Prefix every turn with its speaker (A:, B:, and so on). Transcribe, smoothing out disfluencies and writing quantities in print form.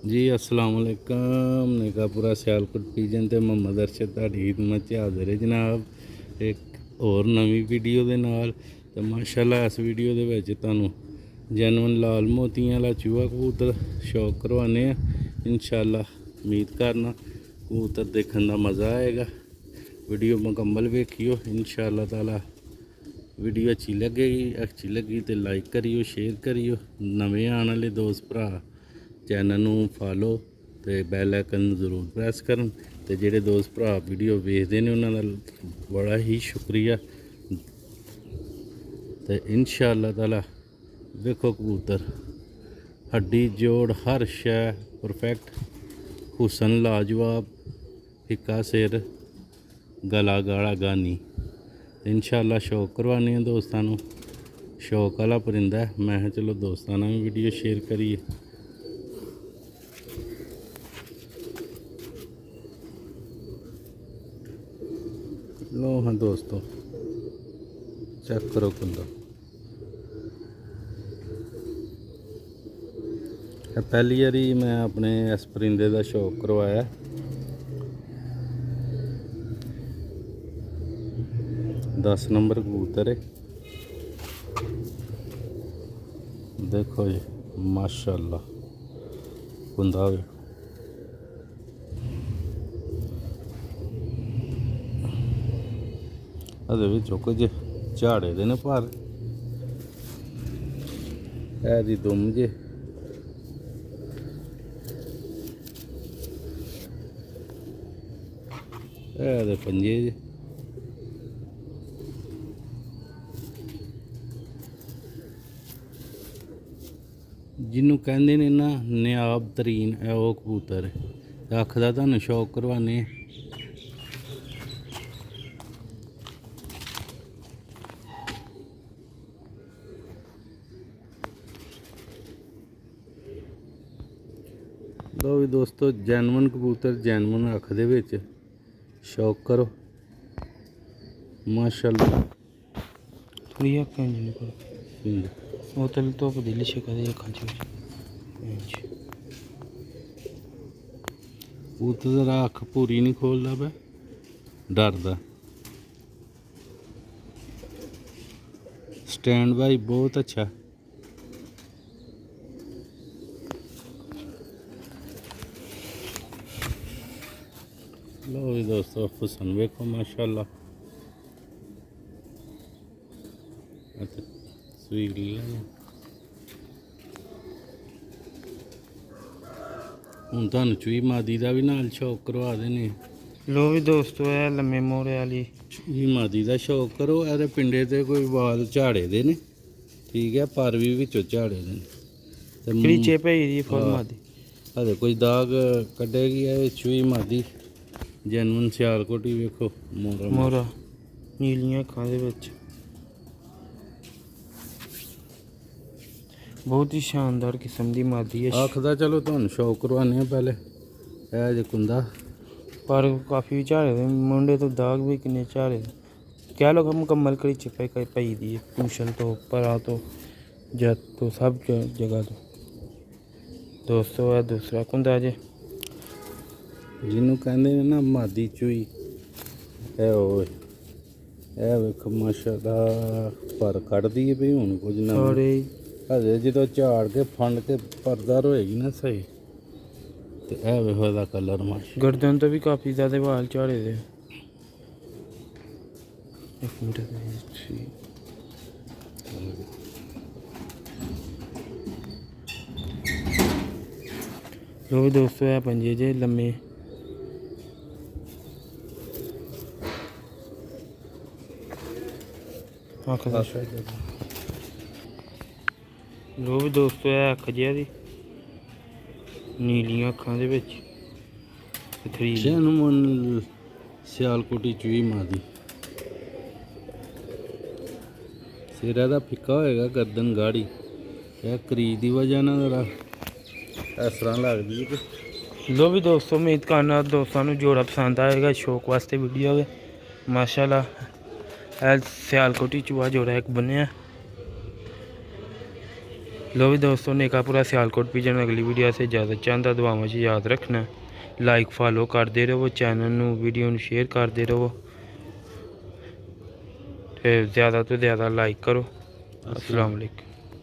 A: जी अस्सलाम वालेकुम। निकापुरा सियालकोट पीजन ते मोहम्मद अरशद तुहाडी खिदमत च हाज़र है जनाब एक होर नवीं वीडियो दे नाल। ते माशाअल्लाह इस वीडियो दे विच तुहानूं जैनवन लाल मोतियां वाला चूहा कबूतर शौक करवाने इंशाअल्लाह। उम्मीद करना कबूतर देखने का मज़ा आएगा। वीडियो मुकम्मल वेखियो इंशाअल्लाह ताला। वीडियो अच्छी लगी तो लाइक करियो, शेयर करियो। नवे आने वाले दोस्त भरा चैनल नूं फॉलो तो बैल आइकन जरूर प्रैस करन। ते जेह्ड़े दोस्त भरा वीडियो वेखदे ने उन्हां दा बड़ा ही शुक्रिया। ते इंशाअल्लाह ताला वेखो कबूतर हड्डी जोड़ हर शै परफेक्ट, हुसन लाजवाब, फिक्का सिर, गला गाढ़ा गानी। इंशाअल्लाह शौक करवाने दोस्तां नूं। शौक वाला परिंदा है। मैं कहा चलो दोस्तां नाल भी वीडियो शेयर करिए। लो हाँ दोस्तों चेक करो कुंदा। पहली बारी मैं अपने इस परिंदे का शौक करवाया। दस नंबर कबूतर है। देखो जी माशाअल्लाह कुंदा वेखो। अदे विचों कुछ झाड़े दे ने पर है दी दुम जे। है दे पंजे जे। जिन्हों कहते ने ना नियाब तरीन है वो कबूतर है। अख का तुहानूं शौक करवाने। लो भी दोस्तों जैनवन कबूतर जैनवन अख दे विच शौक करो माशाअल्लाह।
B: थोड़ी अक्खां वो तल धुप्प दी लिशक दे अक्खां च
A: कबूतर जरा अख पूरी नहीं खोलदा पे डरदा। स्टैंड बाई बहुत अच्छा। लो भी दोस्तों हुसन वेखो माशाअल्लाह। स्वीट हूँ तुहानूं चूई मादी का भी नाल शौक करवा देने।
B: लो भी दोस्तों है लम्मे मोरे वाली
A: चूई मादी का शौक करो। ए पिंडे ते कोई वाल झाड़े दे ने ठीक है, पर भी विचों झाड़े दे ने ते
B: क्रीचे भई दी फुल मादी।
A: अरे कोई दाग कड्डेगी है चूई मादी जैनवन सियालकोट ही वेखो
B: मोरा नीलियां अक्खां दे विच बहुत ही शानदार किस्म की मादी है।
A: आखदा चलो तुहानूं शौक करवाने पहले है जे कुंदा
B: पर काफ़ी झाड़े दे मुंडे तो दाग भी किन्ने झाड़े दे। कह लो मुकम्मल क्रीचे पई दी है पूछल तो परा तो जत तो सब जगह तो। दोस्तों है दूसरा कुंदा जे
A: जिन्हों कहते हैं ना मादी चूई है वो है वेखो माशाअल्लाह पर कढ़दी है भी हुण कुछ ना हजे जो झाड़ के फंड के परदार होएगी ना सही तो है वेखो इहदा कलर माशा।
B: गर्दन तो भी काफ़ी ज़्यादा वाल झाड़े दे। एक मिनट लो भी दोस्तों है पंजे जे लम्मे लो भी दोस्तों है अख जिहा दी नीलियां अक्खां दे विच
A: जैनवन सियालकोटी चूई मादी। सिर दा फिक्का होएगा, गर्दन गाढ़ी है करीज की वजह ना जरा इस तरह लगती है।
B: लो भी दोस्तों उम्मीद करना दोस्तों नूं जोड़ा पसंद आएगा। शौक वास्ते वीडियो है माशाअल्लाह। सियालकोटी चूहा जोड़ा एक बनेआ। लो भी दोस्तों, नेकापुरा सियालकोट पिजन अगली वीडियो से ज़्यादा चाहता दुआवां च याद रखना। लाइक फॉलो करते रहो चैनल नू, वीडियो नू शेयर करते रहो ते ज़्यादा तो ज़्यादा लाइक करो। अस्सलाम वालेकुम।